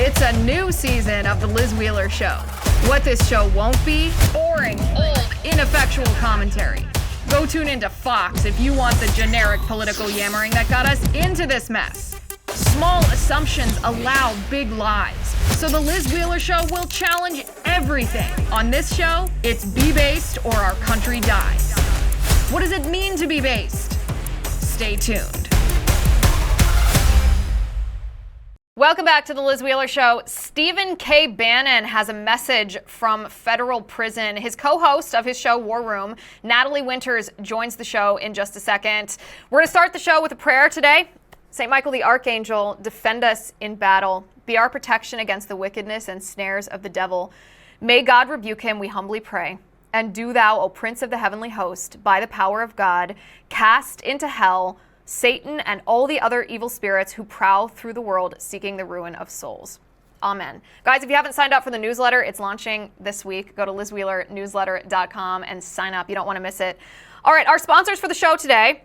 It's a new season of The Liz Wheeler Show. What this show won't be: boring, old, ineffectual commentary. Go tune into Fox if you want the generic political yammering that got us into this mess. Small assumptions allow big lies. So The Liz Wheeler Show will challenge everything. On this show, it's be based or our country dies. What does it mean to be based? Stay tuned. Welcome back to The Liz Wheeler Show. Stephen K. Bannon has a message from federal prison. His co-host of his show, War Room, Natalie Winters, joins the show in just a second. We're going to start the show with a prayer today. St. Michael the Archangel, defend us in battle. Be our protection against the wickedness and snares of the devil. May God rebuke him, we humbly pray. And do thou, O Prince of the heavenly host, by the power of God, cast into hell Satan and all the other evil spirits who prowl through the world seeking the ruin of souls. Amen. Guys, if you haven't signed up for the newsletter, it's launching this week. Go to LizWheelerNewsletter.com and sign up. You don't want to miss it. All right, our sponsors for the show today,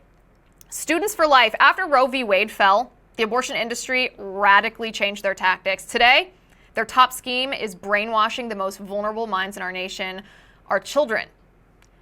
Students for Life. After Roe v. Wade fell, the abortion industry radically changed their tactics. Today, their top scheme is brainwashing the most vulnerable minds in our nation, our children.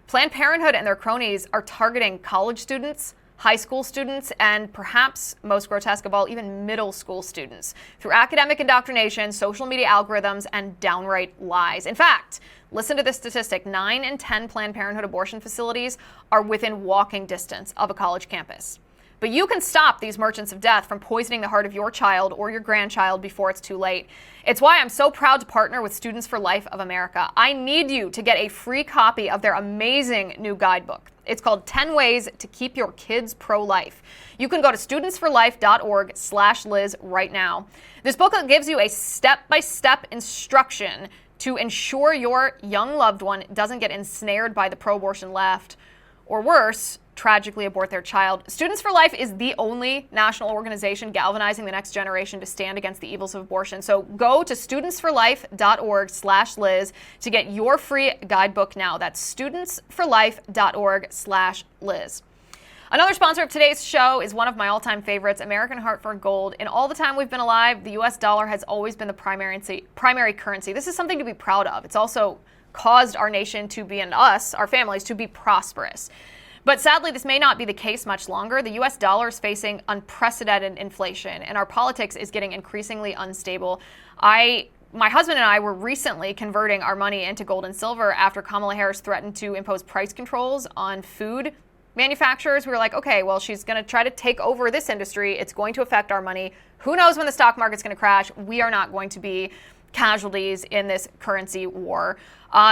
Planned Parenthood and their cronies are targeting college students, high school students, and perhaps most grotesque of all, even middle school students through academic indoctrination, social media algorithms, and downright lies. In fact, listen to this statistic: 9 in 10 Planned Parenthood abortion facilities are within walking distance of a college campus. But you can stop these merchants of death from poisoning the heart of your child or your grandchild before it's too late. It's why I'm so proud to partner with Students for Life of America. I need you to get a free copy of their amazing new guidebook. It's called 10 Ways to Keep Your Kids Pro-Life. You can go to studentsforlife.org/Liz right now. This book gives you a step-by-step instruction to ensure your young loved one doesn't get ensnared by the pro-abortion left, or worse, tragically abort their child. Students for Life is the only national organization galvanizing the next generation to stand against the evils of abortion. So go to studentsforlife.org/Liz to get your free guidebook now. That's studentsforlife.org/Liz. Another sponsor of today's show is one of my all-time favorites, American Hartford Gold. In all the time we've been alive, the U.S. dollar has always been the primary currency. This is something to be proud of. It's also caused our nation to be, and us, our families, to be prosperous. But sadly, this may not be the case much longer. The U.S. dollar is facing unprecedented inflation, and our politics is getting increasingly unstable. My husband and I were recently converting our money into gold and silver after Kamala Harris threatened to impose price controls on food manufacturers. We were like, okay, well, she's going to try to take over this industry. It's going to affect our money. Who knows when the stock market's going to crash? We are not going to be casualties in this currency war.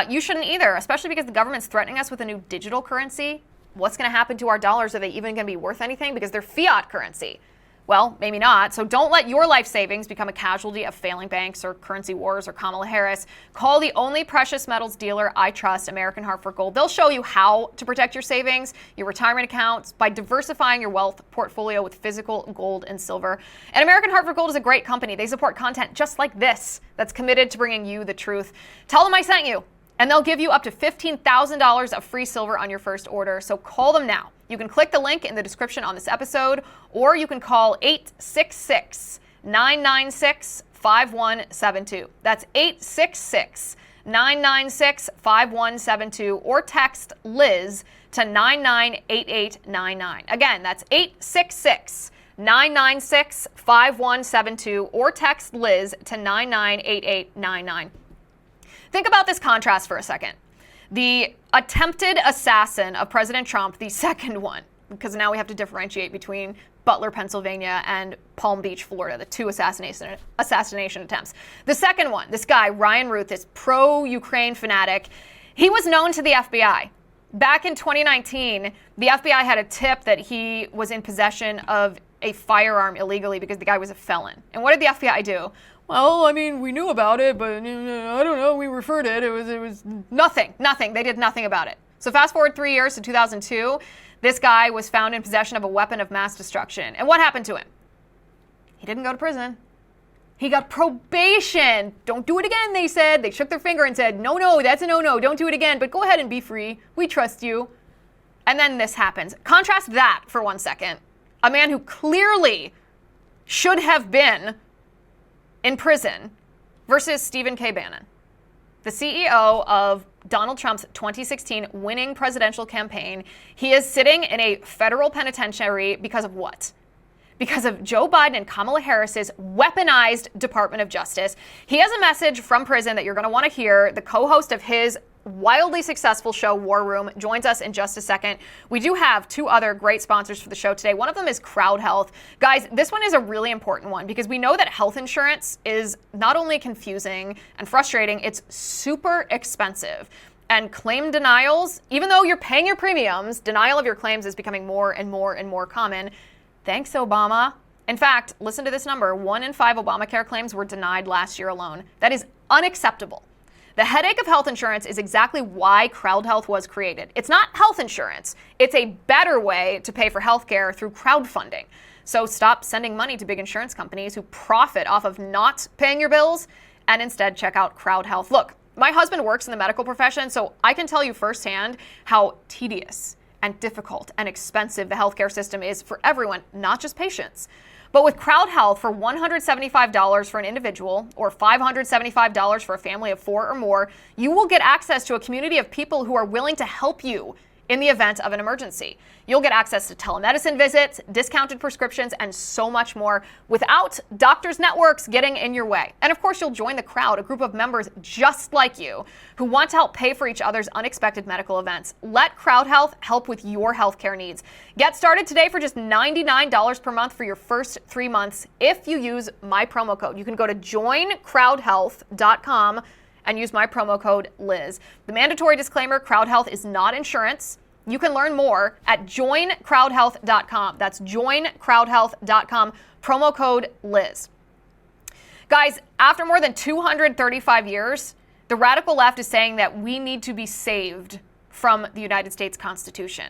You shouldn't either, especially because the government's threatening us with a new digital currency. What's going to happen to our dollars? Are they even going to be worth anything? Because they're fiat currency. Well, maybe not. So don't let your life savings become a casualty of failing banks or currency wars or Kamala Harris. Call the only precious metals dealer I trust, American Hartford Gold. They'll show you how to protect your savings, your retirement accounts, by diversifying your wealth portfolio with physical gold and silver. And American Hartford Gold is a great company. They support content just like this that's committed to bringing you the truth. Tell them I sent you, and they'll give you up to $15,000 of free silver on your first order. So call them now. You can click the link in the description on this episode, or you can call 866-996-5172. That's 866-996-5172, or text Liz to 998899. Again, that's 866-996-5172, or text Liz to 998899. Think about this contrast for a second. The attempted assassin of President Trump, the second one, because now we have to differentiate between Butler, Pennsylvania, and Palm Beach, Florida, the two assassination attempts. The second one, this guy, Ryan Routh, this pro-Ukraine fanatic, he was known to the FBI. Back in 2019, the FBI had a tip that he was in possession of a firearm illegally because the guy was a felon. And what did the FBI do? Well, I mean, we knew about it, but I don't know, we referred it. It was nothing. They did nothing about it. So fast forward 3 years to 2002, this guy was found in possession of a weapon of mass destruction. And what happened to him? He didn't go to prison. He got probation. Don't do it again, they said. They shook their finger and said, no, that's a no. Don't do it again, but go ahead and be free. We trust you. And then this happens. Contrast that for 1 second. A man who clearly should have been in prison versus Stephen K. Bannon, the CEO of Donald Trump's 2016 winning presidential campaign. He is sitting in a federal penitentiary because of what? Because of Joe Biden and Kamala Harris's weaponized Department of Justice. He has a message from prison that you're going to want to hear. The co-host of his wildly successful show, War Room, joins us in just a second. We do have two other great sponsors for the show today. One of them is Crowd Health. Guys, this one is a really important one because we know that health insurance is not only confusing and frustrating, it's super expensive. And claim denials, even though you're paying your premiums, denial of your claims is becoming more and more and more common. Thanks, Obama. In fact, listen to this number. 1 in 5 Obamacare claims were denied last year alone. That is unacceptable. The headache of health insurance is exactly why Crowd Health was created. It's not health insurance. It's a better way to pay for health care through crowdfunding. So stop sending money to big insurance companies who profit off of not paying your bills and instead check out Crowd Health. Look, my husband works in the medical profession, so I can tell you firsthand how tedious and difficult and expensive the healthcare system is for everyone, not just patients. But with Crowd Health, for $175 for an individual or $575 for a family of 4 or more, you will get access to a community of people who are willing to help you in the event of an emergency. You'll get access to telemedicine visits, discounted prescriptions, and so much more without doctors' networks getting in your way. And of course, you'll join the crowd, a group of members just like you who want to help pay for each other's unexpected medical events. Let Crowd Health help with your healthcare needs. Get started today for just $99 per month for your first 3 months if you use my promo code. You can go to joincrowdhealth.com and use my promo code Liz. The mandatory disclaimer, Crowd Health is not insurance. You can learn more at joincrowdhealth.com. That's joincrowdhealth.com, promo code Liz. Guys, after more than 235 years, the radical left is saying that we need to be saved from the United States Constitution.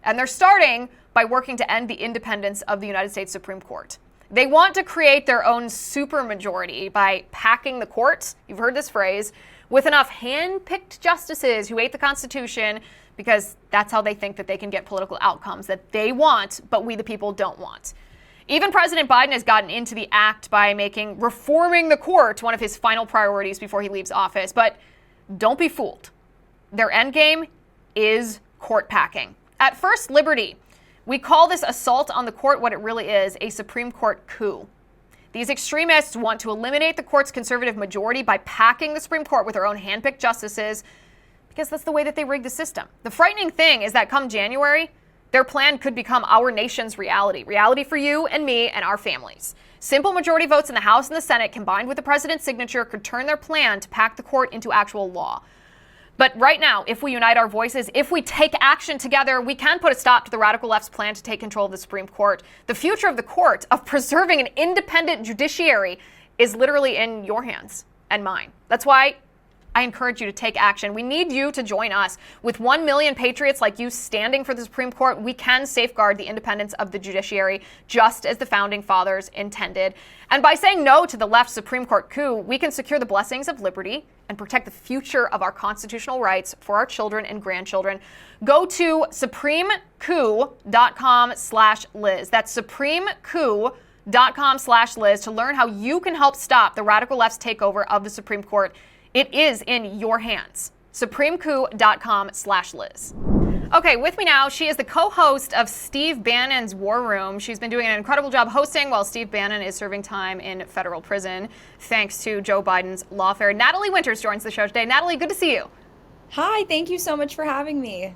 And they're starting by working to end the independence of the United States Supreme Court. They want to create their own supermajority by packing the courts, you've heard this phrase, with enough hand-picked justices who hate the Constitution because that's how they think that they can get political outcomes that they want, but we the people don't want. Even President Biden has gotten into the act by making reforming the court one of his final priorities before he leaves office. But don't be fooled. Their endgame is court packing. At first, liberty. We call this assault on the court what it really is, a Supreme Court coup. These extremists want to eliminate the court's conservative majority by packing the Supreme Court with their own handpicked justices because that's the way that they rigged the system. The frightening thing is that come January, their plan could become our nation's reality. Reality for you and me and our families. Simple majority votes in the House and the Senate combined with the president's signature could turn their plan to pack the court into actual law. But right now, if we unite our voices, if we take action together, we can put a stop to the radical left's plan to take control of the Supreme Court. The future of the court, of preserving an independent judiciary, is literally in your hands and mine. That's why I encourage you to take action. We need you to join us. With 1 million patriots like you standing for the Supreme Court, we can safeguard the independence of the judiciary just as the founding fathers intended. And by saying no to the left Supreme Court coup, we can secure the blessings of liberty and protect the future of our constitutional rights for our children and grandchildren. Go to supremecoup.com/Liz. That's supremecoup.com/Liz to learn how you can help stop the radical left's takeover of the Supreme Court. It is in your hands. supremecoup.com/Liz. Okay, with me now, she is the co-host of Steve Bannon's War Room. She's been doing an incredible job hosting while Steve Bannon is serving time in federal prison, thanks to Joe Biden's lawfare. Natalie Winters joins the show today. Natalie, good to see you. Hi, thank you so much for having me.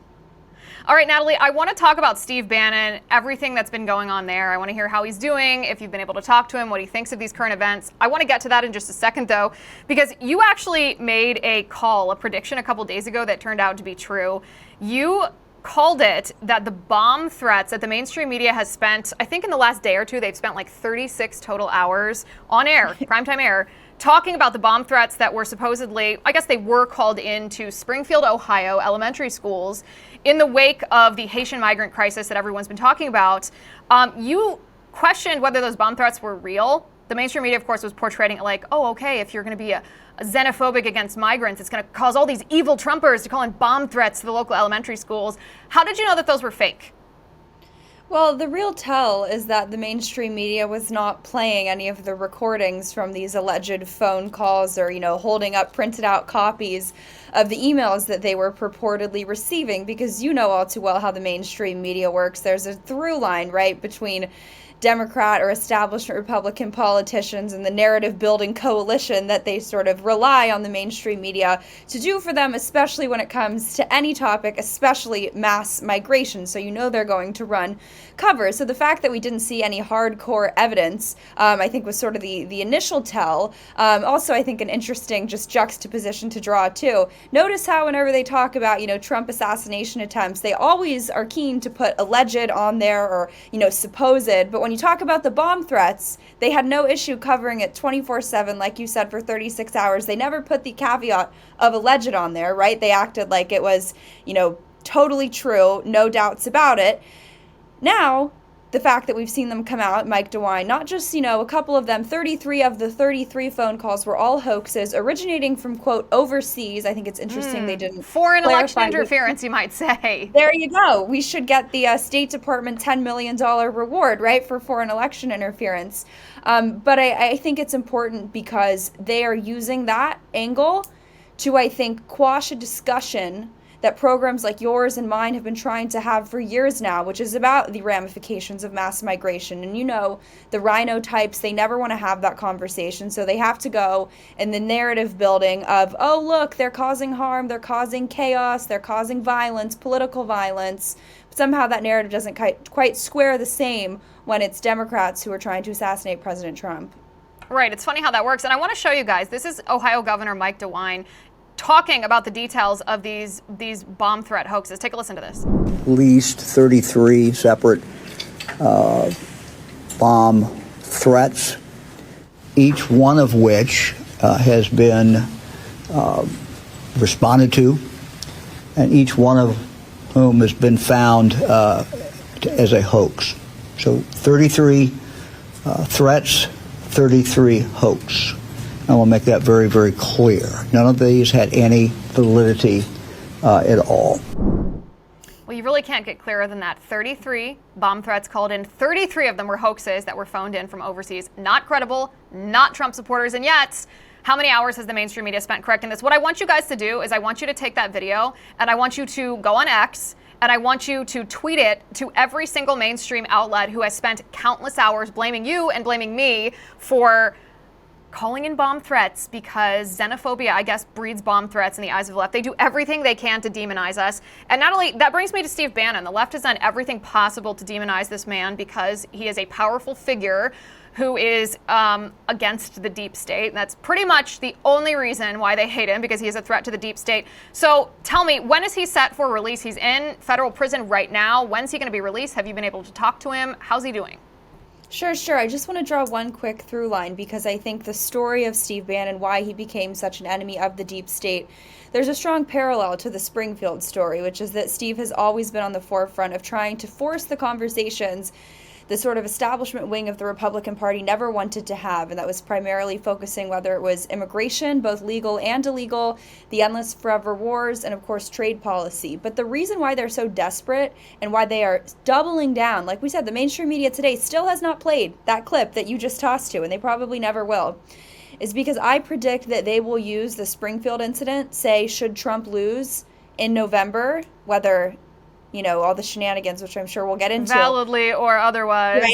All right, Natalie, I want to talk about Steve Bannon, everything that's been going on there. I want to hear how he's doing, if you've been able to talk to him, what he thinks of these current events. I want to get to that in just a second, though, because you actually made a call, a prediction a couple days ago that turned out to be true. You called it that the bomb threats that the mainstream media has spent, I think in the last day or two, they've spent like 36 total hours on air, primetime air, talking about the bomb threats that were supposedly, I guess they were called into Springfield, Ohio, elementary schools in the wake of the Haitian migrant crisis that everyone's been talking about. You questioned whether those bomb threats were real. The mainstream media, of course, was portraying it like, oh, okay, if you're going to be a xenophobic against migrants, it's going to cause all these evil Trumpers to call in bomb threats to the local elementary schools. How did you know that those were fake? Well, the real tell is that the mainstream media was not playing any of the recordings from these alleged phone calls or, holding up printed out copies of the emails that they were purportedly receiving, because you know all too well how the mainstream media works. There's a through line, right, between Democrat or establishment Republican politicians and the narrative building coalition that they sort of rely on the mainstream media to do for them, especially when it comes to any topic, especially mass migration. So they're going to run cover. So the fact that we didn't see any hardcore evidence, I think, was sort of the initial tell. Also, I think an interesting just juxtaposition to draw too. Notice how whenever they talk about, Trump assassination attempts, they always are keen to put alleged on there or, supposed. But when you talk about the bomb threats, they had no issue covering it 24/7, like you said, for 36 hours. They never put the caveat of alleged on there, right? They acted like it was, totally true, no doubts about it. Now, the fact that we've seen them come out, Mike DeWine, not just, a couple of them, 33 of the 33 phone calls were all hoaxes originating from, quote, overseas. I think it's interesting they didn't foreign election interference, you might say. There you go. We should get the State Department $10 million reward, right, for foreign election interference. But I think it's important because they are using that angle to, I think, quash a discussion that programs like yours and mine have been trying to have for years now, which is about the ramifications of mass migration. And the rhino types, they never want to have that conversation. So they have to go in the narrative building of, oh, look, they're causing harm, they're causing chaos, they're causing violence, political violence. But somehow that narrative doesn't quite square the same when it's Democrats who are trying to assassinate President Trump. Right. It's funny how that works. And I want to show you guys, this is Ohio Governor Mike DeWine talking about the details of these bomb threat hoaxes. Take a listen to this. At least 33 separate bomb threats, each one of which has been responded to, and each one of whom has been found as a hoax. So 33 threats, 33 hoax. I will make that very, very clear. None of these had any validity at all. Well, you really can't get clearer than that. 33 bomb threats called in. 33 of them were hoaxes that were phoned in from overseas. Not credible, not Trump supporters. And yet, how many hours has the mainstream media spent correcting this? What I want you guys to do is I want you to take that video and I want you to go on X and I want you to tweet it to every single mainstream outlet who has spent countless hours blaming you and blaming me for calling in bomb threats, because xenophobia, I guess, breeds bomb threats in the eyes of the left. They do everything they can to demonize us. And Natalie, that brings me to Steve Bannon. The left has done everything possible to demonize this man because he is a powerful figure who is against the deep state. That's pretty much the only reason why they hate him, because he is a threat to the deep state. So tell me, when is he set for release? He's in federal prison right now. When's he going to be released? Have you been able to talk to him? How's he doing? Sure. I just want to draw one quick through line, because I think the story of Steve Bannon, why he became such an enemy of the deep state, there's a strong parallel to the Springfield story, which is that Steve has always been on the forefront of trying to force the conversations the sort of establishment wing of the Republican Party never wanted to have, and that was primarily focusing whether it was immigration, both legal and illegal, the endless forever wars, and of course trade policy. But the reason why they're so desperate and why they are doubling down, like we said, the mainstream media today still has not played that clip that you just tossed to, and they probably never will, is because I predict that they will use the Springfield incident, say, should Trump lose in November, whether all the shenanigans, which I'm sure we'll get into. Validly or otherwise.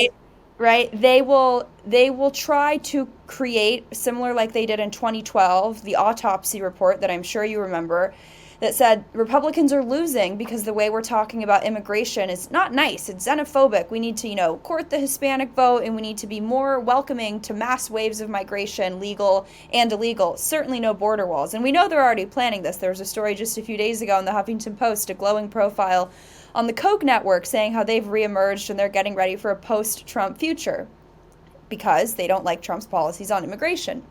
Right. They will try to create, similar like they did in 2012, the autopsy report that I'm sure you remember, that said Republicans are losing because the way we're talking about immigration is not nice. It's xenophobic. We need to, court the Hispanic vote, and we need to be more welcoming to mass waves of migration, legal and illegal. Certainly no border walls. And we know they're already planning this. There was a story just a few days ago in the Huffington Post, a glowing profile on the Koch network saying how they've reemerged and they're getting ready for a post-Trump future because they don't like Trump's policies on immigration.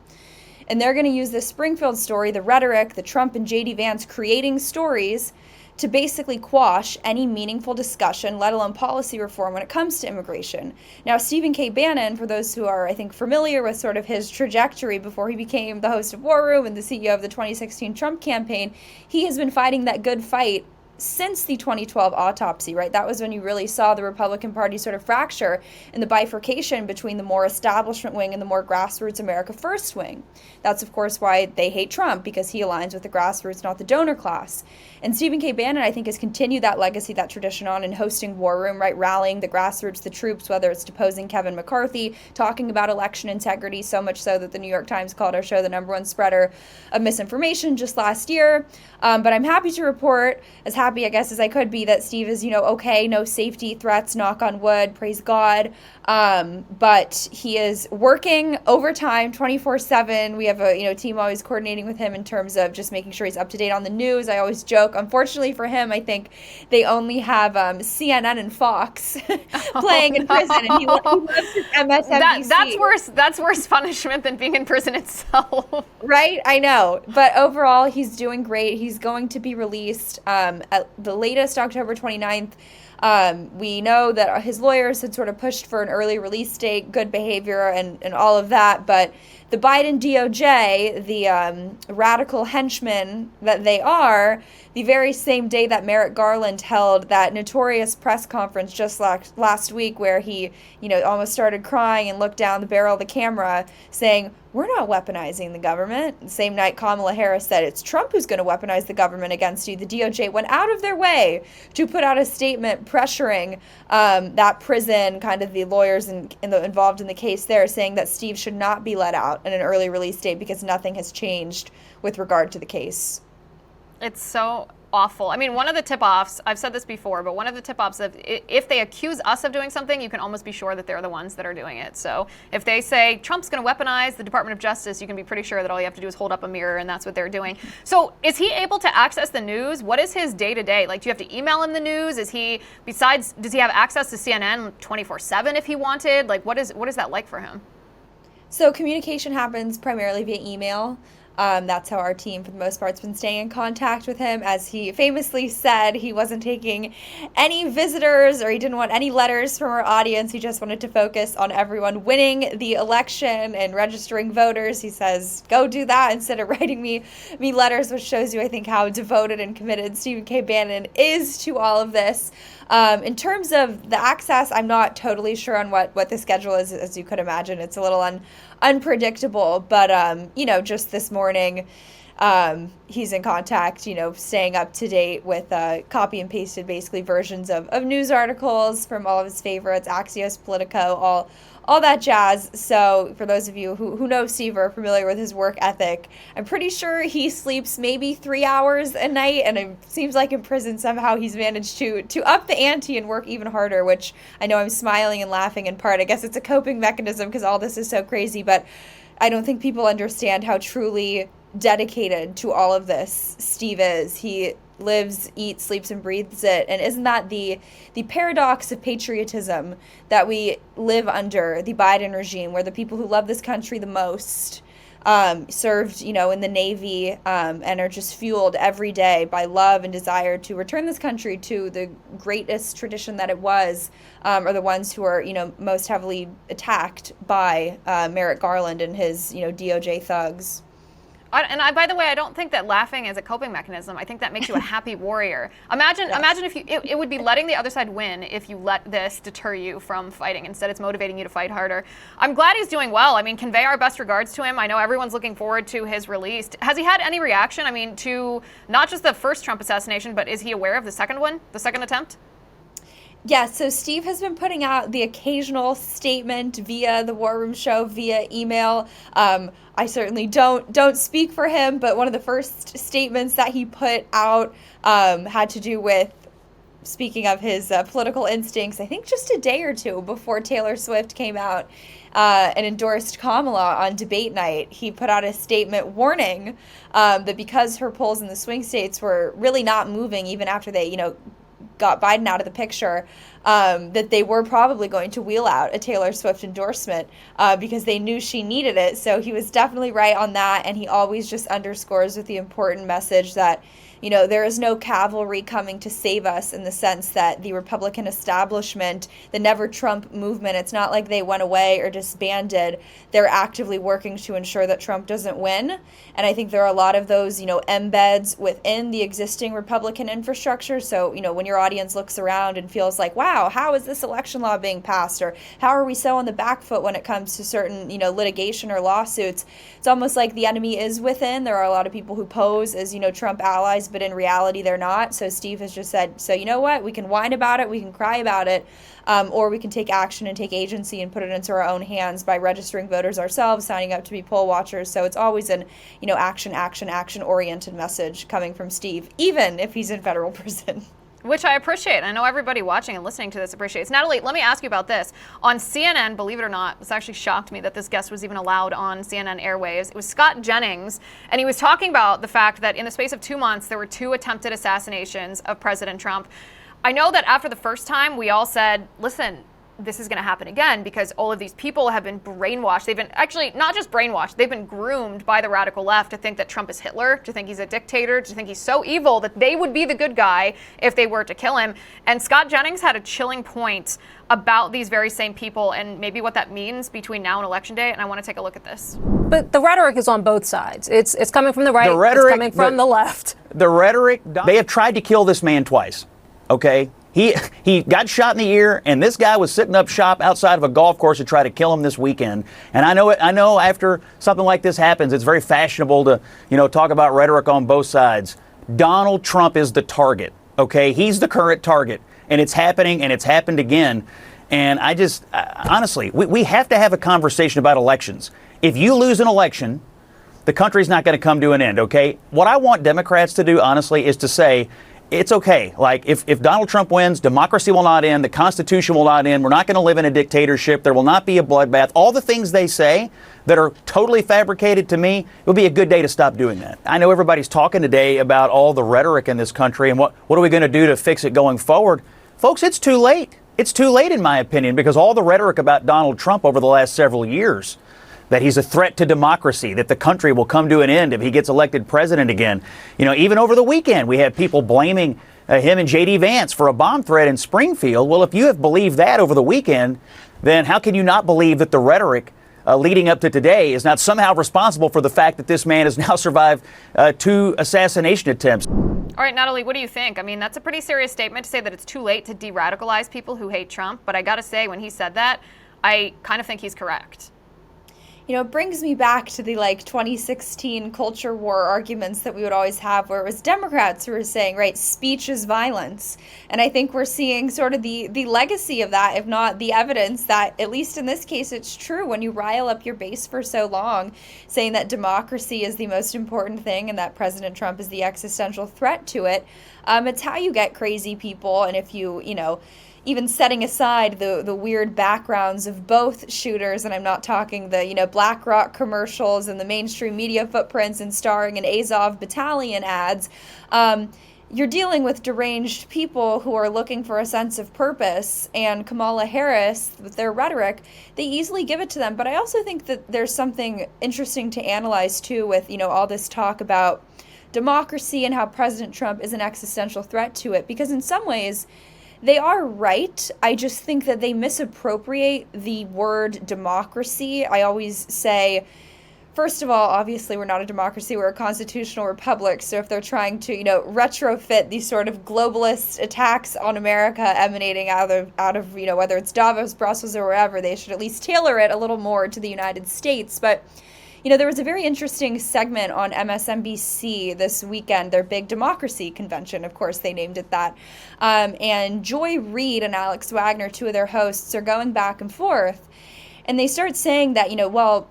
And they're going to use this Springfield story, the rhetoric, the Trump and J.D. Vance creating stories to basically quash any meaningful discussion, let alone policy reform, when it comes to immigration. Now, Stephen K. Bannon, for those who are, I think, familiar with sort of his trajectory before he became the host of War Room and the CEO of the 2016 Trump campaign, he has been fighting that good fight since the 2012 autopsy, right? That was when you really saw the Republican Party sort of fracture and the bifurcation between the more establishment wing and the more grassroots America First wing. That's, of course, why they hate Trump, because he aligns with the grassroots, not the donor class. And Stephen K. Bannon, I think, has continued that legacy, that tradition on in hosting War Room, right? Rallying the grassroots, the troops, whether it's deposing Kevin McCarthy, talking about election integrity, so much so that the New York Times called our show the #1 spreader of misinformation just last year. But I'm happy to report, as happy, I guess, as I could be, that Steve is, okay, no safety threats, knock on wood, praise God. But he is working overtime 24/7. We have a, team always coordinating with him in terms of just making sure he's up to date on the news. I always joke, unfortunately for him, I think they only have CNN and Fox playing in prison, and he loves his MSNBC. That's worse punishment than being in prison itself. Right? I know. But overall, he's doing great. He's going to be released at the latest October 29th. We know that his lawyers had sort of pushed for an early release date, good behavior, and all of that. But the Biden DOJ, the radical henchmen that they are, the very same day that Merrick Garland held that notorious press conference just last week where he, almost started crying and looked down the barrel of the camera saying, "We're not weaponizing the government." The same night Kamala Harris said, "It's Trump who's going to weaponize the government against you." The DOJ went out of their way to put out a statement pressuring that prison, kind of the lawyers involved in the case there, saying that Steve should not be let out in an early release date because nothing has changed with regard to the case. It's so awful. I mean, one of the tip-offs, I've said this before, but one of the tip-offs of if they accuse us of doing something, you can almost be sure that they're the ones that are doing it. So if they say Trump's going to weaponize the Department of Justice, you can be pretty sure that all you have to do is hold up a mirror, and that's what they're doing. So is he able to access the news? What is his day-to-day? Like, do you have to email him the news? Does he have access to CNN 24/7 if he wanted? Like, what is that like for him? So communication happens primarily via email. That's how our team, for the most part, has been staying in contact with him. As he famously said, he wasn't taking any visitors, or he didn't want any letters from our audience. He just wanted to focus on everyone winning the election and registering voters. He says, go do that instead of writing me letters, which shows you, I think, how devoted and committed Stephen K. Bannon is to all of this. In terms of the access, I'm not totally sure on what the schedule is, as you could imagine. It's a little unpredictable, but just this morning, he's in contact, staying up to date with copy and pasted basically versions of news articles from all of his favorites, Axios, Politico, all that jazz. So for those of you who know Steve or are familiar with his work ethic, I'm pretty sure he sleeps maybe 3 hours a night, and it seems like in prison somehow he's managed to up the ante and work even harder, which I know I'm smiling and laughing in part. I guess it's a coping mechanism because all this is so crazy, but I don't think people understand how truly dedicated to all of this Steve is. He lives, eats, sleeps, and breathes it. And isn't that the paradox of patriotism that we live under the Biden regime, where the people who love this country the most served, in the Navy, and are just fueled every day by love and desire to return this country to the greatest tradition that it was, are the ones who are, most heavily attacked by Merrick Garland and his, DOJ thugs. By the way, I don't think that laughing is a coping mechanism. I think that makes you a happy warrior. Imagine if it would be letting the other side win if you let this deter you from fighting. Instead, it's motivating you to fight harder. I'm glad he's doing well. I mean, convey our best regards to him. I know everyone's looking forward to his release. Has he had any reaction? I mean, to not just the first Trump assassination, but is he aware of the second one, the second attempt? Yeah, so Steve has been putting out the occasional statement via the War Room show, via email. I certainly don't speak for him, but one of the first statements that he put out had to do with, speaking of his political instincts, I think just a day or two before Taylor Swift came out and endorsed Kamala on debate night. He put out a statement warning that because her polls in the swing states were really not moving even after they, got Biden out of the picture, that they were probably going to wheel out a Taylor Swift endorsement because they knew she needed it. So he was definitely right on that, and he always just underscores with the important message that, you know, there is no cavalry coming to save us, in the sense that the Republican establishment, the Never Trump movement, it's not like they went away or disbanded. They're actively working to ensure that Trump doesn't win. And I think there are a lot of those, you know, embeds within the existing Republican infrastructure. So, you know, when your audience looks around and feels like, wow, how is this election law being passed? Or how are we so on the back foot when it comes to certain, you know, litigation or lawsuits? It's almost like the enemy is within. There are a lot of people who pose as, you know, Trump allies, but in reality they're not. So Steve has just said, so you know what, we can whine about it, we can cry about it, or we can take action and take agency and put it into our own hands by registering voters ourselves, signing up to be poll watchers. So it's always an, you know, action oriented message coming from Steve, even if he's in federal prison. Which I appreciate. I know everybody watching and listening to this appreciates. Natalie, let me ask you about this. On CNN, believe it or not, it's actually shocked me that this guest was even allowed on CNN airwaves. It was Scott Jennings, and he was talking about the fact that in the space of 2 months, there were 2 attempted assassinations of President Trump. I know that after the first time, we all said, listen, this is going to happen again because all of these people have been brainwashed. They've been actually not just brainwashed, they've been groomed by the radical left to think that Trump is Hitler, to think he's a dictator, to think he's so evil that they would be the good guy if they were to kill him. And Scott Jennings had a chilling point about these very same people and maybe what that means between now and Election Day. And I want to take a look at this. But the rhetoric is on both sides. It's coming from the right, it's coming from the left. The rhetoric, they have tried to kill this man twice, okay? He got shot in the ear, and this guy was sitting up shop outside of a golf course to try to kill him this weekend. And I know after something like this happens, it's very fashionable to, you know, talk about rhetoric on both sides. Donald Trump is the target, okay? He's the current target, and it's happening, and it's happened again. And honestly, we have to have a conversation about elections. If you lose an election, the country's not going to come to an end, okay? What I want Democrats to do, honestly, is to say, it's okay. Like, if Donald Trump wins, democracy will not end, the Constitution will not end, we're not going to live in a dictatorship, there will not be a bloodbath. All the things they say that are totally fabricated, to me, it would be a good day to stop doing that. I know everybody's talking today about all the rhetoric in this country and what are we going to do to fix it going forward. Folks, it's too late. It's too late, in my opinion, because all the rhetoric about Donald Trump over the last several years, that he's a threat to democracy, that the country will come to an end if he gets elected president again. You know, even over the weekend, we had people blaming him and J.D. Vance for a bomb threat in Springfield. Well, if you have believed that over the weekend, then how can you not believe that the rhetoric leading up to today is not somehow responsible for the fact that this man has now survived 2 assassination attempts? All right, Natalie, what do you think? I mean, that's a pretty serious statement to say that it's too late to de-radicalize people who hate Trump. But I got to say, when he said that, I kind of think he's correct. You know, it brings me back to the 2016 culture war arguments that we would always have, where it was Democrats who were saying, right, speech is violence. And I think we're seeing sort of the legacy of that, if not the evidence that, at least in this case, it's true. When you rile up your base for so long, saying that democracy is the most important thing and that President Trump is the existential threat to it, it's how you get crazy people. And if you know, even setting aside the weird backgrounds of both shooters, and I'm not talking the, you know, BlackRock commercials and the mainstream media footprints and starring in Azov Battalion ads, you're dealing with deranged people who are looking for a sense of purpose, and Kamala Harris, with their rhetoric, they easily give it to them. But I also think that there's something interesting to analyze, too, with, you know, all this talk about democracy and how President Trump is an existential threat to it, because in some ways, they are right. I just think that they misappropriate the word democracy. I always say, first of all, obviously we're not a democracy, we're a constitutional republic. So if they're trying to, you know, retrofit these sort of globalist attacks on America emanating out of, you know, whether it's Davos, Brussels, or wherever, they should at least tailor it a little more to the United States. But you know, there was a very interesting segment on MSNBC this weekend, their big democracy convention. Of course, they named it that. And Joy Reid and Alex Wagner, 2 of their hosts, are going back and forth. And they start saying that, you know, well,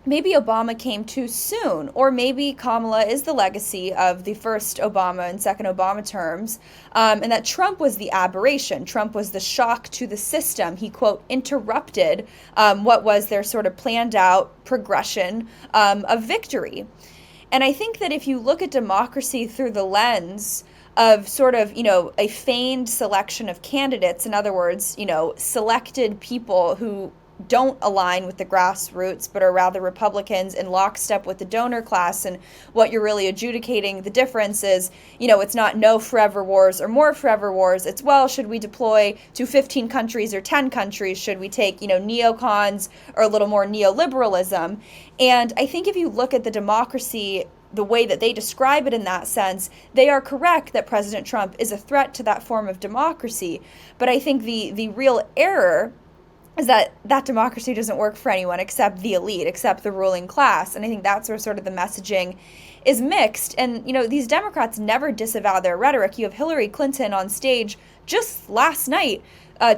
maybe Obama came too soon, or maybe Kamala is the legacy of the first Obama and second Obama terms, and that Trump was the aberration. Trump was the shock to the system. He, quote, interrupted what was their sort of planned out progression of victory. And I think that if you look at democracy through the lens of sort of, a feigned selection of candidates. In other words, selected people who don't align with the grassroots, but are rather Republicans in lockstep with the donor class. And what you're really adjudicating the difference is, it's not no forever wars or more forever wars. It's, well, should we deploy to 15 countries or 10 countries? Should we take, neocons or a little more neoliberalism? And I think if you look at the democracy, the way that they describe it in that sense, they are correct that President Trump is a threat to that form of democracy. But I think the real error is that democracy doesn't work for anyone except the elite, except the ruling class. And I think that's where sort of the messaging is mixed. And, these Democrats never disavow their rhetoric. You have Hillary Clinton on stage just last night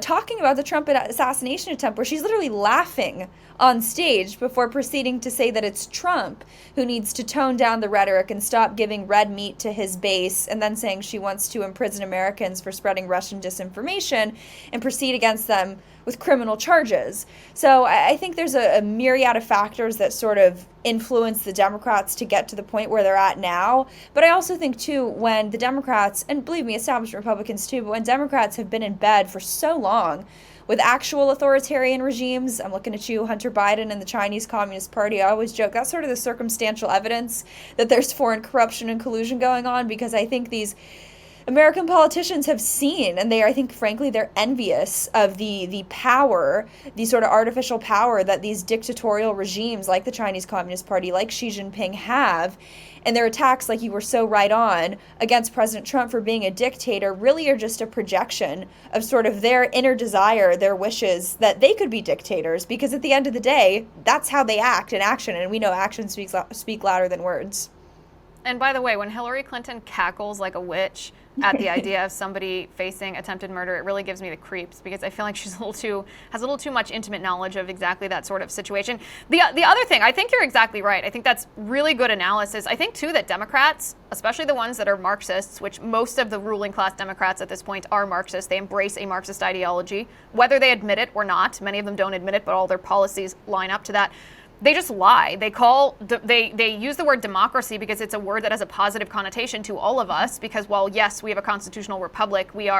talking about the Trump assassination attempt, where she's literally laughing on stage before proceeding to say that it's Trump who needs to tone down the rhetoric and stop giving red meat to his base, and then saying she wants to imprison Americans for spreading Russian disinformation and proceed against them with criminal charges. So I think there's a myriad of factors that sort of influence the Democrats to get to the point where they're at now. But I also think, too, when the Democrats, and believe me, established Republicans too, but when Democrats have been in bed for so long with actual authoritarian regimes, I'm looking at you, Hunter Biden and the Chinese Communist Party, I always joke, that's sort of the circumstantial evidence that there's foreign corruption and collusion going on, because I think these American politicians have seen, and I think, frankly, they're envious of the power, the sort of artificial power that these dictatorial regimes like the Chinese Communist Party, like Xi Jinping have. And their attacks, like you were so right on, against President Trump for being a dictator really are just a projection of sort of their inner desire, their wishes that they could be dictators, because at the end of the day, that's how they act in action. And we know actions speak louder than words. And by the way, when Hillary Clinton cackles like a witch at the idea of somebody facing attempted murder, it really gives me the creeps, because I feel like she's has a little too much intimate knowledge of exactly that sort of situation. The other thing, I think you're exactly right. I think that's really good analysis. I think, too, that Democrats, especially the ones that are Marxists, which most of the ruling class Democrats at this point are Marxists, they embrace a Marxist ideology, whether they admit it or not. Many of them don't admit it, but all their policies line up to that. They just lie. They use the word democracy because it's a word that has a positive connotation to all of us, because while, yes, we have a constitutional republic, we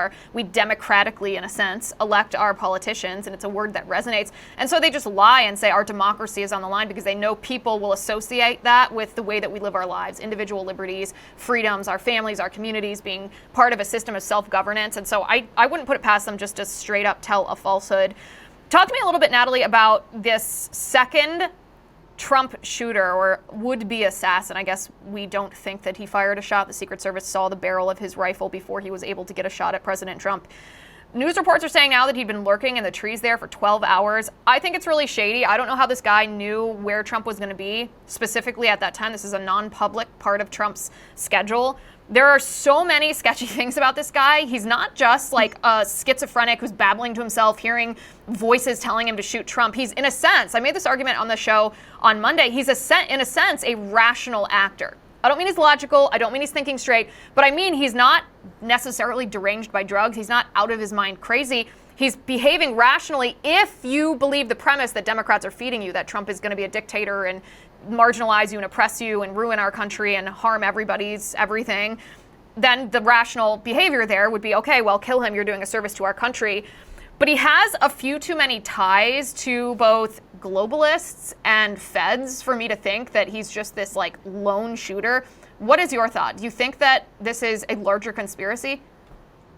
democratically, in a sense, elect our politicians, and it's a word that resonates. And so they just lie and say our democracy is on the line because they know people will associate that with the way that we live our lives, individual liberties, freedoms, our families, our communities, being part of a system of self-governance. And so I wouldn't put it past them just to straight up tell a falsehood. Talk to me a little bit, Natalie, about this second Trump shooter, or would-be assassin. I guess we don't think that he fired a shot. The Secret Service saw the barrel of his rifle before he was able to get a shot at President Trump. News reports are saying now that he'd been lurking in the trees there for 12 hours. I think it's really shady. I don't know how this guy knew where Trump was going to be specifically at that time. This is a non-public part of Trump's schedule. There are so many sketchy things about this guy. He's not just like a schizophrenic who's babbling to himself, hearing voices telling him to shoot Trump. He's, in a sense, I made this argument on the show on Monday, he's in a sense a rational actor. I don't mean he's logical, I don't mean he's thinking straight, but I mean he's not necessarily deranged by drugs. He's not out of his mind crazy. He's behaving rationally if you believe the premise that Democrats are feeding you, that Trump is going to be a dictator and marginalize you and oppress you and ruin our country and harm everybody's everything. Then the rational behavior there would be, okay, well, kill him. You're doing a service to our country. But he has a few too many ties to both globalists and feds for me to think that he's just this like lone shooter. What is your thought? Do you think that this is a larger conspiracy?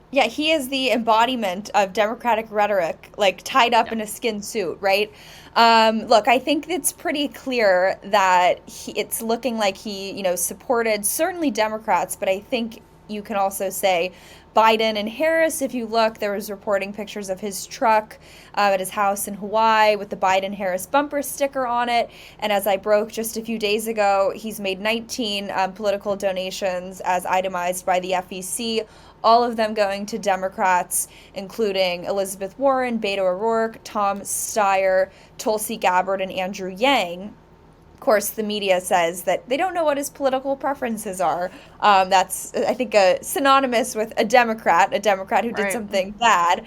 Yeah, he is the embodiment of Democratic rhetoric, like tied up in a skin suit, right? Look, I think it's pretty clear that it's looking like he, supported certainly Democrats, but I think you can also say Biden and Harris. If you look, there was reporting pictures of his truck at his house in Hawaii with the Biden-Harris bumper sticker on it. And as I broke just a few days ago, he's made 19 political donations as itemized by the FEC, all of them going to Democrats, including Elizabeth Warren, Beto O'Rourke, Tom Steyer, Tulsi Gabbard, and Andrew Yang. Of course, the media says that they don't know what his political preferences are. That's, I think, synonymous with a Democrat who did something bad.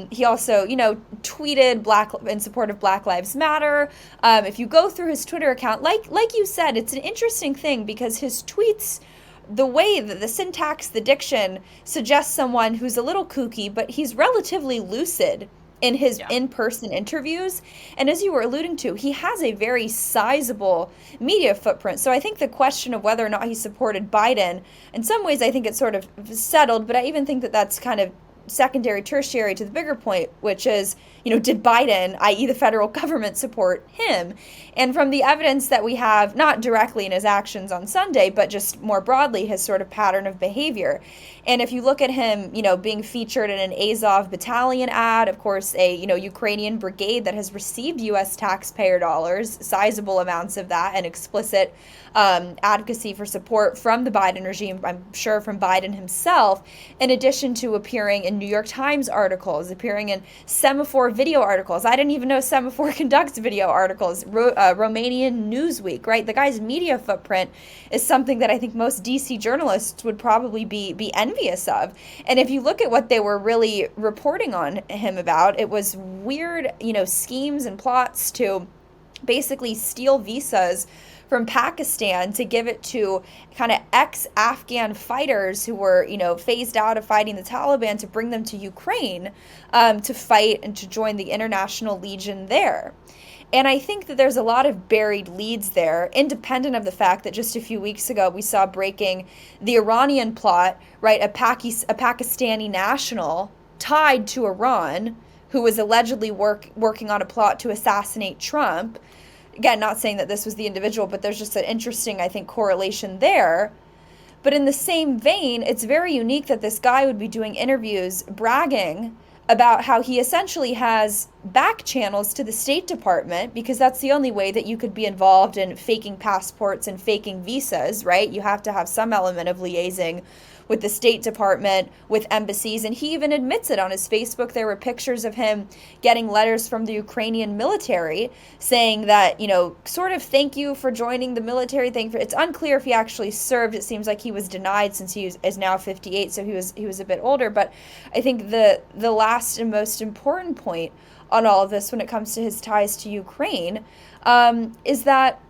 He also, tweeted in support of Black Lives Matter. If you go through his Twitter account, like you said, it's an interesting thing because his tweets the way that the syntax, the diction suggests someone who's a little kooky, but he's relatively lucid in his in-person interviews. And as you were alluding to, he has a very sizable media footprint. So I think the question of whether or not he supported Biden, in some ways I think it's sort of settled, but I even think that that's kind of secondary, tertiary to the bigger point, which is, did Biden, i.e. the federal government, support him? And from the evidence that we have, not directly in his actions on Sunday, but just more broadly, his sort of pattern of behavior. And if you look at him, being featured in an Azov battalion ad, of course, a, Ukrainian brigade that has received U.S. taxpayer dollars, sizable amounts of that, and explicit advocacy for support from the Biden regime, I'm sure from Biden himself, in addition to appearing in New York Times articles, appearing in Semaphore video articles. I didn't even know Semaphore conducts video articles. Romanian Newsweek, right? The guy's media footprint is something that I think most DC journalists would probably be envious of. And if you look at what they were really reporting on him about, it was weird, schemes and plots to basically steal visas from Pakistan to give it to kind of ex-Afghan fighters who were, phased out of fighting the Taliban, to bring them to Ukraine to fight and to join the International Legion there. And I think that there's a lot of buried leads there, independent of the fact that just a few weeks ago we saw breaking the Iranian plot, right? A Pakistani national tied to Iran who was allegedly working on a plot to assassinate Trump. Again, not saying that this was the individual, but there's just an interesting, I think, correlation there. But in the same vein, it's very unique that this guy would be doing interviews bragging about how he essentially has back channels to the State Department, because that's the only way that you could be involved in faking passports and faking visas, right? You have to have some element of liaising with the State Department, with embassies, and he even admits it on his Facebook. There were pictures of him getting letters from the Ukrainian military saying that, sort of thank you for joining the military. It's unclear if he actually served. It seems like he was denied since he is now 58, so he was a bit older. But I think the last and most important point on all of this when it comes to his ties to Ukraine is that,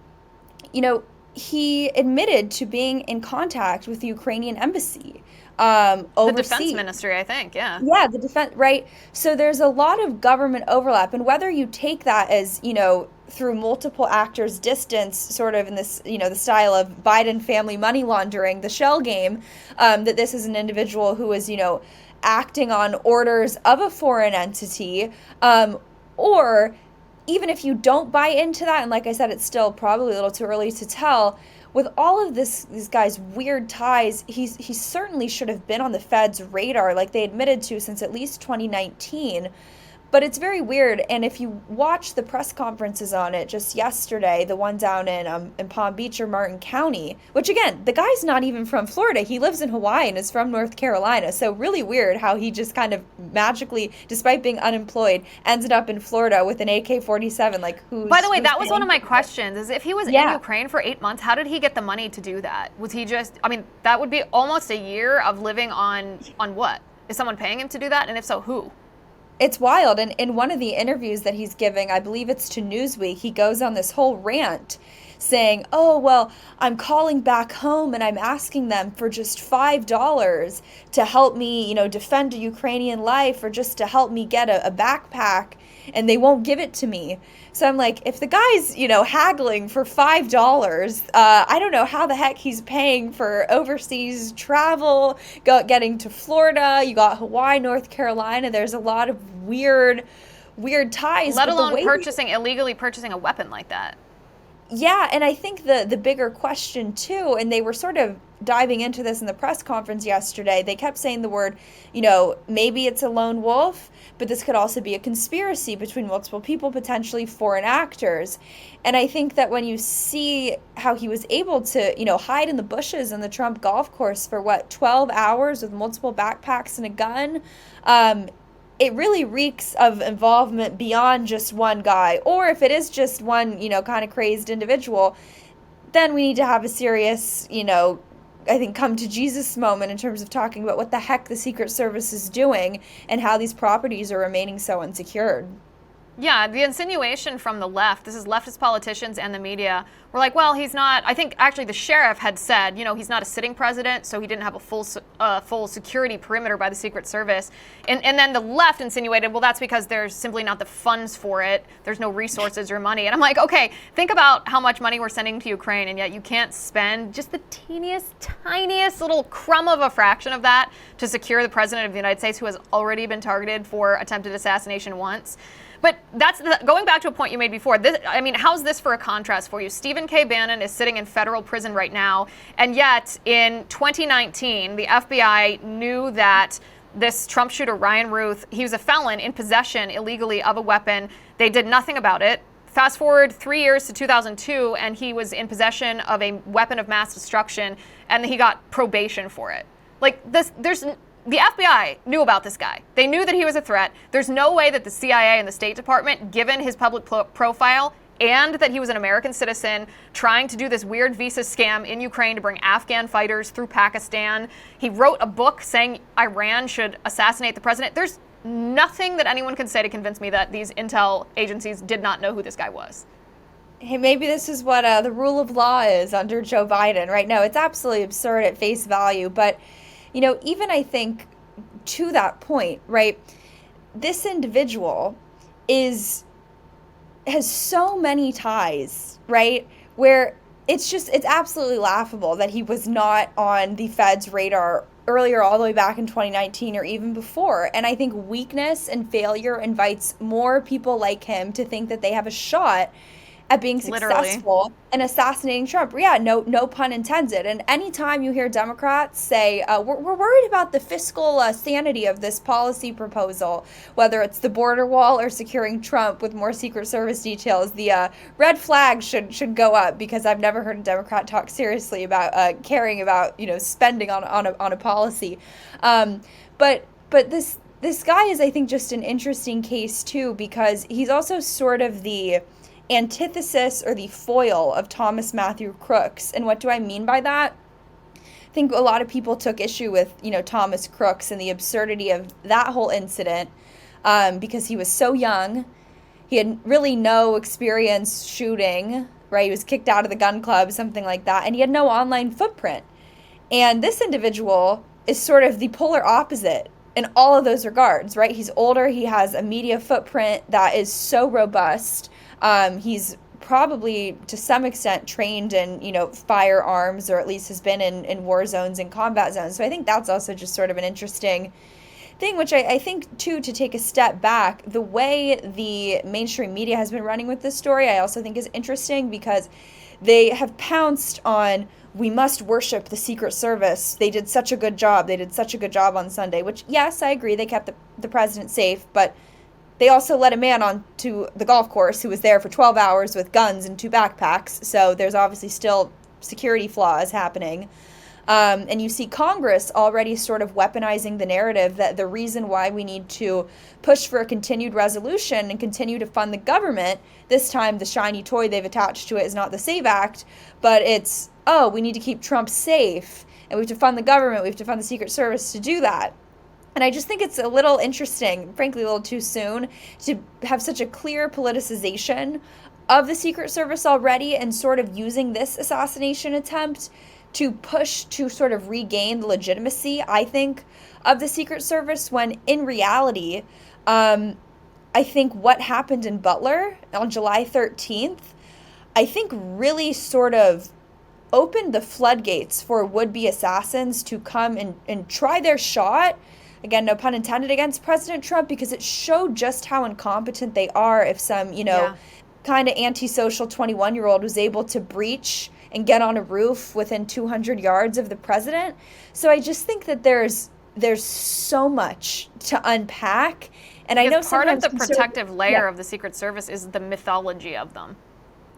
he admitted to being in contact with the Ukrainian embassy overseas. The defense ministry, I think, yeah. Yeah, the defense, right? So there's a lot of government overlap, and whether you take that as, through multiple actors' distance, sort of in this, the style of Biden family money laundering, the shell game, that this is an individual who is, acting on orders of a foreign entity, or even if you don't buy into that, and like I said, it's still probably a little too early to tell, with all of these guys' weird ties, he certainly should have been on the Fed's radar, like they admitted to, since at least 2019. But it's very weird, and if you watch the press conferences on it just yesterday, the one down in Palm Beach or Martin County, which again, the guy's not even from Florida. He lives in Hawaii and is from North Carolina. So really weird how he just kind of magically, despite being unemployed, ended up in Florida with an AK-47. Like, By the way, that was one of my questions, is if he was in Ukraine for 8 months, how did he get the money to do that? Was he just, that would be almost a year of living on what? Is someone paying him to do that? And if so, who? It's wild. And in one of the interviews that he's giving, I believe it's to Newsweek, he goes on this whole rant saying, oh, well, I'm calling back home and I'm asking them for just $5 to help me, defend a Ukrainian life, or just to help me get a backpack, and they won't give it to me. So I'm like, if the guy's, haggling for $5, I don't know how the heck he's paying for overseas travel, getting to Florida. You got Hawaii, North Carolina. There's a lot of weird ties. Let alone illegally purchasing a weapon like that. Yeah, and I think the bigger question too, and they were sort of diving into this in the press conference yesterday, they kept saying the word, maybe it's a lone wolf, but this could also be a conspiracy between multiple people, potentially foreign actors. And I think that when you see how he was able to, hide in the bushes in the Trump golf course for 12 hours with multiple backpacks and a gun, it really reeks of involvement beyond just one guy. Or if it is just one, kind of crazed individual, then we need to have a serious, I think, come to Jesus moment in terms of talking about what the heck the Secret Service is doing and how these properties are remaining so unsecured. Yeah, the insinuation from the left, this is leftist politicians and the media, were like, well, he's not, I think actually the sheriff had said, he's not a sitting president, so he didn't have a full security perimeter by the Secret Service. And then the left insinuated, well, that's because there's simply not the funds for it. There's no resources or money. And I'm like, okay, think about how much money we're sending to Ukraine, and yet you can't spend just the tiniest little crumb of a fraction of that to secure the president of the United States, who has already been targeted for attempted assassination once. But going back to a point you made before. How's this for a contrast for you? Stephen K. Bannon is sitting in federal prison right now, and yet in 2019, the FBI knew that this Trump shooter, Ryan Routh, he was a felon in possession illegally of a weapon. They did nothing about it. Fast forward 3 years to 2002, and he was in possession of a weapon of mass destruction, and he got probation for it. The FBI knew about this guy. They knew that he was a threat. There's no way that the CIA and the State Department, given his public profile and that he was an American citizen trying to do this weird visa scam in Ukraine to bring Afghan fighters through Pakistan, he wrote a book saying Iran should assassinate the president. There's nothing that anyone can say to convince me that these intel agencies did not know who this guy was. Hey, maybe this is what the rule of law is under Joe Biden, right? No, it's absolutely absurd at face value, but even I think to that point, right, this individual has so many ties, right, where it's absolutely laughable that he was not on the Fed's radar earlier, all the way back in 2019 or even before. And I think weakness and failure invites more people like him to think that they have a shot at being successful in assassinating Trump. Yeah, no pun intended. And anytime you hear Democrats say, we're worried about the fiscal sanity of this policy proposal, whether it's the border wall or securing Trump with more Secret Service details, the red flag should go up, because I've never heard a Democrat talk seriously about caring about spending on a policy. But this guy is, I think, just an interesting case too, because he's also sort of the antithesis or the foil of Thomas Matthew Crooks. And what do I mean by that? I think a lot of people took issue with, Thomas Crooks and the absurdity of that whole incident, because he was so young. He had really no experience shooting, right? He was kicked out of the gun club, something like that. And he had no online footprint. And this individual is sort of the polar opposite in all of those regards, right? He's older. He has a media footprint that is so robust. He's probably to some extent trained in, firearms, or at least has been in war zones and combat zones. So I think that's also just sort of an interesting thing, which I think too, to take a step back, the way the mainstream media has been running with this story, I also think is interesting, because they have pounced on, we must worship the Secret Service. They did such a good job. They did such a good job on Sunday, which, yes, I agree. They kept the president safe, but they also let a man onto the golf course who was there for 12 hours with guns and 2 backpacks. So there's obviously still security flaws happening. And you see Congress already sort of weaponizing the narrative that the reason why we need to push for a continued resolution and continue to fund the government, this time the shiny toy they've attached to it is not the SAVE Act, but it's, we need to keep Trump safe, and we have to fund the government, we have to fund the Secret Service to do that. And I just think it's a little interesting, frankly a little too soon, to have such a clear politicization of the Secret Service already, and sort of using this assassination attempt to push to sort of regain the legitimacy, I think, of the Secret Service, when in reality, I think what happened in Butler on July 13th, I think really sort of opened the floodgates for would-be assassins to come and try their shot. Again, no pun intended, against President Trump, because it showed just how incompetent they are if some, kind of antisocial 21-year-old was able to breach and get on a roof within 200 yards of the president. So I just think that there's so much to unpack. And I know part of the protective layer of the Secret Service is the mythology of them.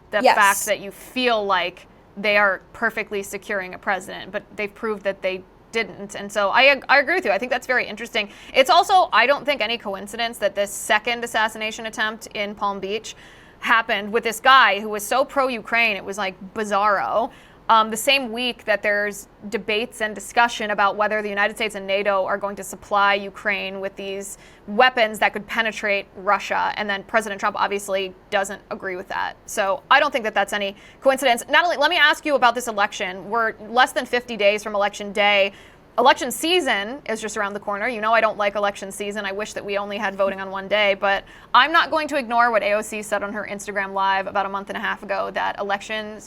The fact that you feel like they are perfectly securing a president, but they've proved that they didn't. And so I agree with you. I think that's very interesting. It's also, I don't think any coincidence that this second assassination attempt in Palm Beach happened with this guy who was so pro-Ukraine, it was like bizarro. the same week that there's debates and discussion about whether the United States and NATO are going to supply Ukraine with these weapons that could penetrate Russia. And then President Trump obviously doesn't agree with that. So I don't think that that's any coincidence. Natalie, let me ask you about this election. We're less than 50 days from Election Day. Election season is just around the corner. You know I don't like election season. I wish that we only had voting on one day, but I'm not going to ignore what AOC said on her Instagram Live about a month and a half ago, that election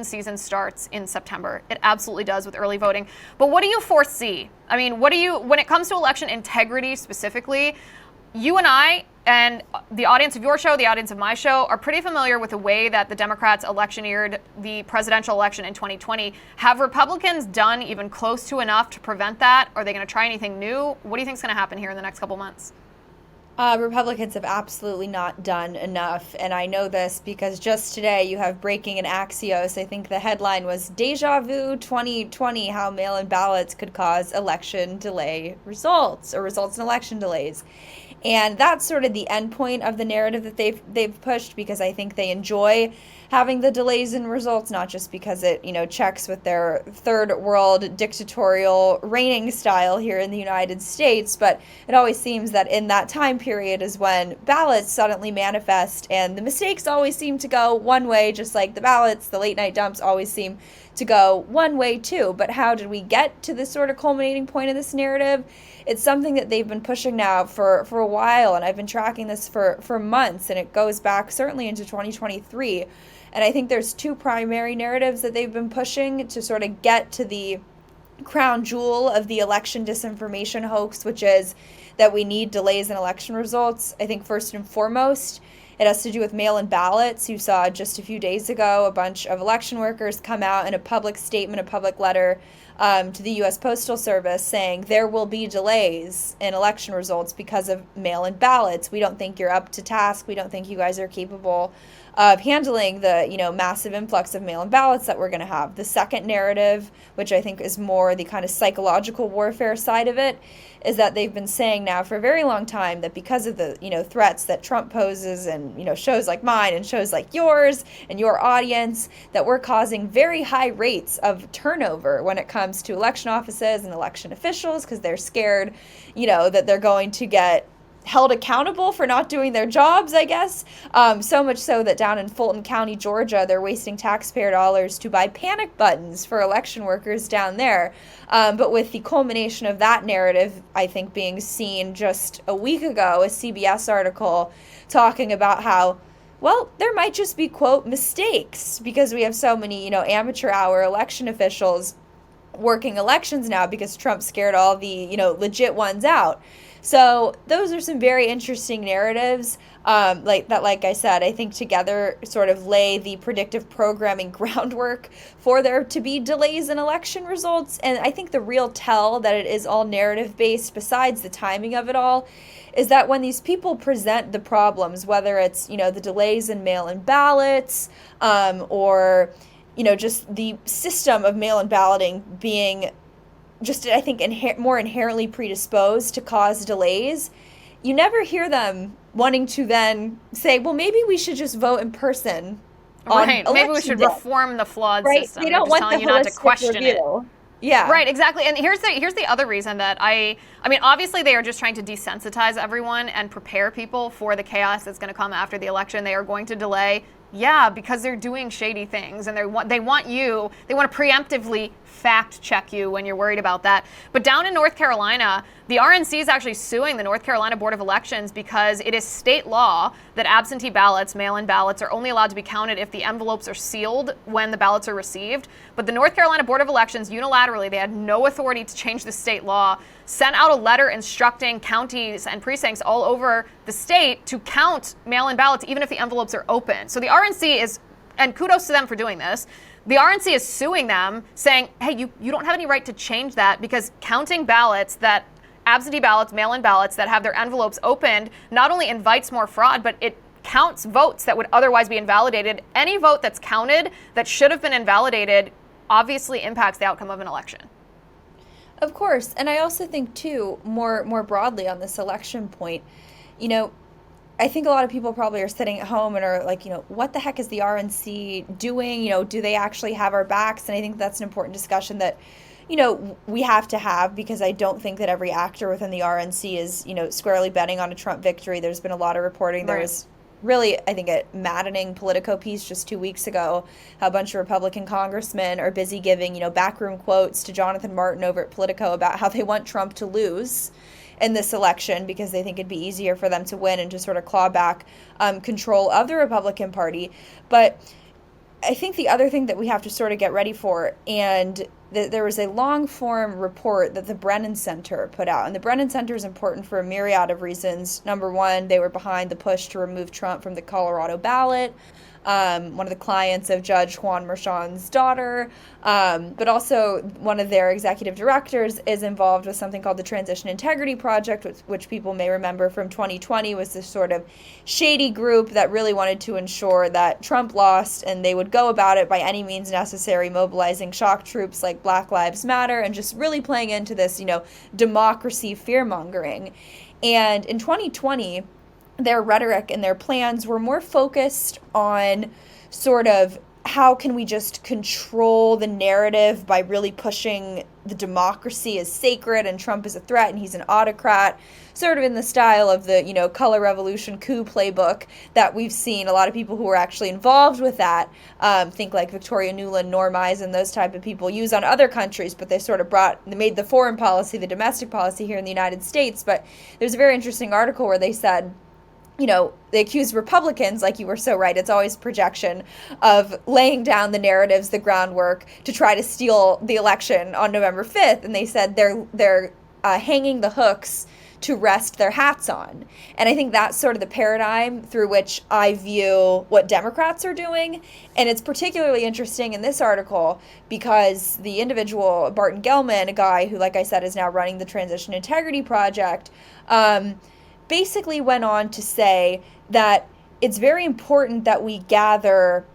season starts in September. It absolutely does with early voting. But what do you foresee? I mean, when it comes to election integrity specifically, you and I and the audience of your show, the audience of my show, are pretty familiar with the way that the Democrats electioneered the presidential election in 2020. Have Republicans done even close to enough to prevent that? Are they going to try anything new? What do you think is going to happen here in the next couple months? Republicans have absolutely not done enough, and I know this because just today you have breaking in Axios. I think the headline was Deja Vu 2020, how mail-in ballots could cause election delay results, or results in election delays. And that's sort of the end point of the narrative that they've pushed, because I think they enjoy having the delays in results, not just because it, checks with their third world dictatorial reigning style here in the United States, but it always seems that in that time period is when ballots suddenly manifest, and the mistakes always seem to go one way, just like the ballots, the late night dumps always seem to go one way too. But how did we get to this sort of culminating point of this narrative? It's something that they've been pushing now for a while, and I've been tracking this for months, and it goes back certainly into 2023. And I think there's two primary narratives that they've been pushing to sort of get to the crown jewel of the election disinformation hoax, which is that we need delays in election results. I think first and foremost, it has to do with mail-in ballots. You saw just a few days ago a bunch of election workers come out in a public statement, a public letter to the U.S. Postal Service saying there will be delays in election results because of mail-in ballots. We don't think you're up to task. We don't think you guys are capable of handling the massive influx of mail-in ballots that we're going to have. The second narrative, which I think is more the kind of psychological warfare side of it, is that they've been saying now for a very long time that because of the threats that Trump poses, and shows like mine and shows like yours and your audience, that we're causing very high rates of turnover when it comes to election offices and election officials, because they're scared that they're going to get held accountable for not doing their jobs, I guess. So much so that down in Fulton County, Georgia, they're wasting taxpayer dollars to buy panic buttons for election workers down there. But with the culmination of that narrative, I think, being seen just a week ago, a CBS article talking about how, well, there might just be, quote, mistakes, because we have so many, amateur hour election officials working elections now because Trump scared all the, legit ones out. So those are some very interesting narratives like I said, I think together sort of lay the predictive programming groundwork for there to be delays in election results. And I think the real tell that it is all narrative based, besides the timing of it all, is that when these people present the problems, whether it's, the delays in mail-in ballots or, just the system of mail-in balloting being just, I think, more inherently predisposed to cause delays, you never hear them wanting to then say, well, maybe we should just vote in person. Right. Maybe we should reform the flawed system. They don't want the you not to question review. it. Yeah. Right, exactly. And here's the other reason that I mean, obviously they are just trying to desensitize everyone and prepare people for the chaos that's going to come after the election. They are going to delay. Yeah, because they're doing shady things, and they want to preemptively fact check you when you're worried about that. But down in North Carolina, the RNC is actually suing the North Carolina Board of Elections because it is state law that absentee ballots, mail-in ballots, are only allowed to be counted if the envelopes are sealed when the ballots are received. But the North Carolina Board of Elections unilaterally, they had no authority to change the state law, sent out a letter instructing counties and precincts all over the state to count mail-in ballots even if the envelopes are open. So the RNC is, and kudos to them for doing this, the RNC is suing them, saying, hey, you don't have any right to change that, because counting ballots, that absentee ballots, mail-in ballots that have their envelopes opened, not only invites more fraud, but it counts votes that would otherwise be invalidated. Any vote that's counted that should have been invalidated obviously impacts the outcome of an election. Of course. And I also think, too, more broadly on this election point, I think a lot of people probably are sitting at home and are like, what the heck is the RNC doing? Do they actually have our backs? And I think that's an important discussion that, we have to have, because I don't think that every actor within the RNC is, squarely betting on a Trump victory. There's been a lot of reporting. There was really, I think, a maddening Politico piece just 2 weeks ago, how a bunch of Republican congressmen are busy giving, backroom quotes to Jonathan Martin over at Politico about how they want Trump to lose in this election because they think it'd be easier for them to win and to sort of claw back control of the Republican Party. But I think the other thing that we have to sort of get ready for, and there was a long-form report that the Brennan Center put out. And the Brennan Center is important for a myriad of reasons. Number one, they were behind the push to remove Trump from the Colorado ballot. One of the clients of Judge Juan Merchan's daughter, but also one of their executive directors is involved with something called the Transition Integrity Project, which people may remember from 2020 was this sort of shady group that really wanted to ensure that Trump lost, and they would go about it by any means necessary, mobilizing shock troops like Black Lives Matter and just really playing into this, democracy fear-mongering. And in 2020, their rhetoric and their plans were more focused on sort of how can we just control the narrative by really pushing the democracy as sacred and Trump is a threat and he's an autocrat, sort of in the style of the, color revolution coup playbook that we've seen. A lot of people who were actually involved with that, think like Victoria Nuland, Norm Eisen, those type of people use on other countries, but they sort of made the foreign policy, the domestic policy here in the United States. But there's a very interesting article where they said, they accuse Republicans, like you were so right, it's always projection, of laying down the narratives, the groundwork to try to steal the election on November 5th. And they said they're hanging the hooks to rest their hats on. And I think that's sort of the paradigm through which I view what Democrats are doing. And it's particularly interesting in this article because the individual, Barton Gellman, a guy who, like I said, is now running the Transition Integrity Project, basically went on to say that it's very important that we gather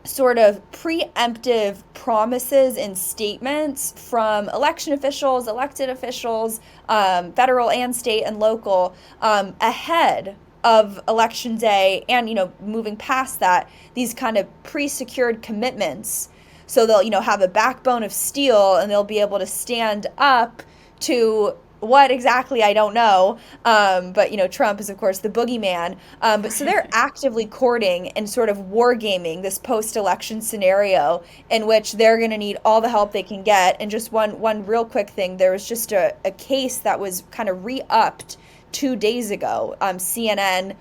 sort of preemptive promises and statements from election officials, elected officials, federal and state and local, ahead of election day and, moving past that, these kind of pre-secured commitments. So they'll, have a backbone of steel and they'll be able to stand up to what exactly, I don't know, but, Trump is, of course, the boogeyman. But so they're actively courting and sort of wargaming this post-election scenario in which they're going to need all the help they can get. And just one real quick thing, there was just a case that was kind of re-upped 2 days ago. CNN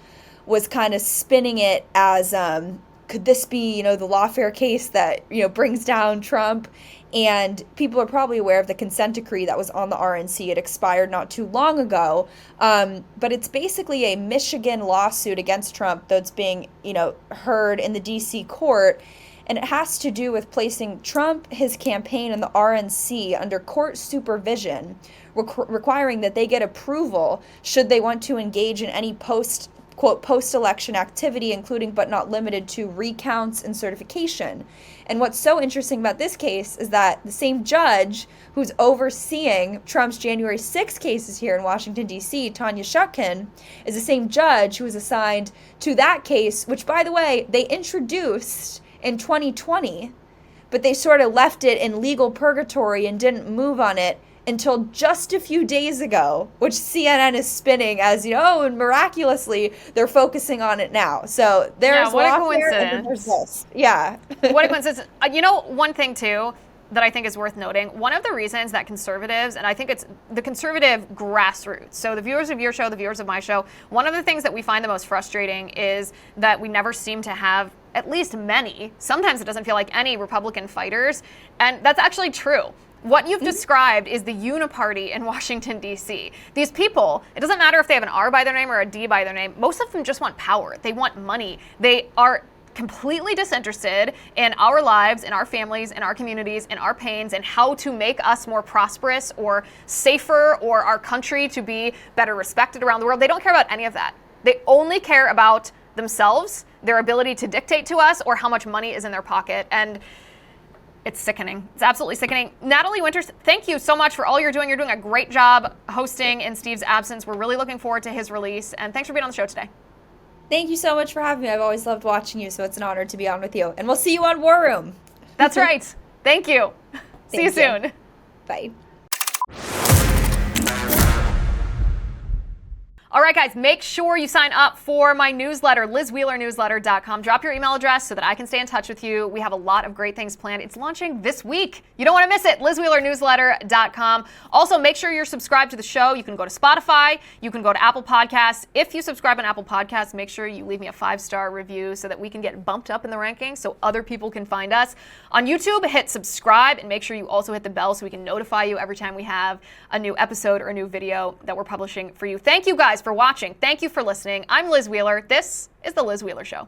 was kind of spinning it as, could this be, the lawfare case that, brings down Trump? And people are probably aware of the consent decree that was on the RNC. It expired not too long ago. But it's basically a Michigan lawsuit against Trump that's being, heard in the D.C. court. And it has to do with placing Trump, his campaign, and the RNC under court supervision, requiring that they get approval should they want to engage in any post-election activity, including but not limited to recounts and certification. And what's so interesting about this case is that the same judge who's overseeing Trump's January 6 cases here in Washington, D.C., Tanya Chutkan, is the same judge who was assigned to that case, which, by the way, they introduced in 2020, but they sort of left it in legal purgatory and didn't move on it until just a few days ago, which CNN is spinning as, and miraculously they're focusing on it now. So there's what a lawfare and then there's this. Yeah. What a coincidence. One thing too that I think is worth noting, one of the reasons that conservatives, and I think it's the conservative grassroots, so the viewers of your show, the viewers of my show, one of the things that we find the most frustrating is that we never seem to have at least many, sometimes it doesn't feel like any Republican fighters, and that's actually true. What you've described is the uniparty in Washington, D.C. These people, it doesn't matter if they have an R by their name or a D by their name, most of them just want power. They want money. They are completely disinterested in our lives, in our families, in our communities, in our pains, and how to make us more prosperous or safer or our country to be better respected around the world. They don't care about any of that. They only care about themselves, their ability to dictate to us, or how much money is in their pocket. And it's sickening. It's absolutely sickening. Natalie Winters, thank you so much for all you're doing. You're doing a great job hosting in Steve's absence. We're really looking forward to his release. And thanks for being on the show today. Thank you so much for having me. I've always loved watching you, so it's an honor to be on with you. And we'll see you on War Room. That's right. Thank you. See you soon. Bye. All right, guys, make sure you sign up for my newsletter, LizWheelerNewsletter.com. Drop your email address so that I can stay in touch with you. We have a lot of great things planned. It's launching this week. You don't want to miss it, LizWheelerNewsletter.com. Also, make sure you're subscribed to the show. You can go to Spotify. You can go to Apple Podcasts. If you subscribe on Apple Podcasts, make sure you leave me a 5-star review so that we can get bumped up in the rankings so other people can find us. On YouTube, hit subscribe and make sure you also hit the bell so we can notify you every time we have a new episode or a new video that we're publishing for you. Thank you guys for watching. Thank you for listening. I'm Liz Wheeler. This is The Liz Wheeler Show.